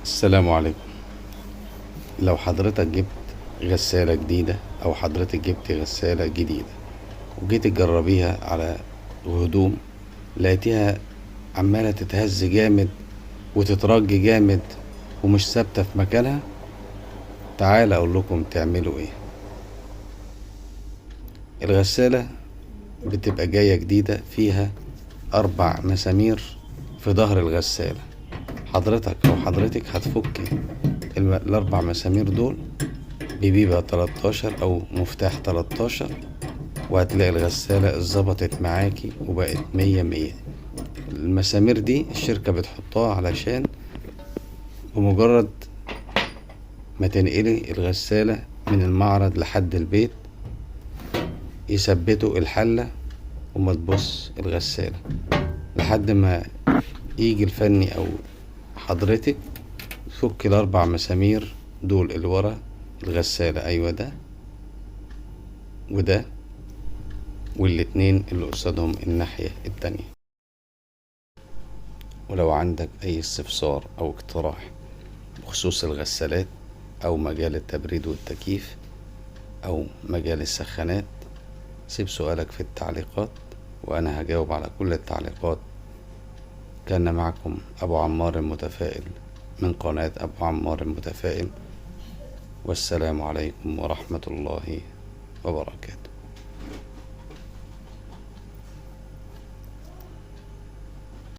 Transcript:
السلام عليكم. لو حضرتك جبت غسالة جديدة أو حضرتك جبت غسالة جديدة وجيت تجربيها على هدوم، لقيتيها عمالة تتهز جامد وتترج جامد ومش ثابتة في مكانها، تعال أقول لكم تعملوا إيه. الغسالة بتبقى جاية جديدة فيها 4 مسامير في ظهر الغسالة. حضرتك أو حضرتك هتفكي ال4 مسامير دول ببيبة 13 أو مفتاح 13، وهتلاقي الغسالة اتظبطت معاكي وبقت 100. المسامير دي الشركة بتحطها علشان بمجرد ما تنقلي الغسالة من المعرض لحد البيت يثبتوا الحلة وما تبص الغسالة لحد ما يجي الفني أو حضرتك تفك ال4 مسامير دول اللي ورا الغسالة. أيوة، ده وده والاتنين اللي قصادهم الناحية التانية. ولو عندك أي استفسار أو اقتراح بخصوص الغسالات أو مجال التبريد والتكييف أو مجال السخانات، سيب سؤالك في التعليقات وأنا هجاوب على كل التعليقات. كان معكم أبو عمار المتفائل من قناة أبو عمار المتفائل، والسلام عليكم ورحمة الله وبركاته.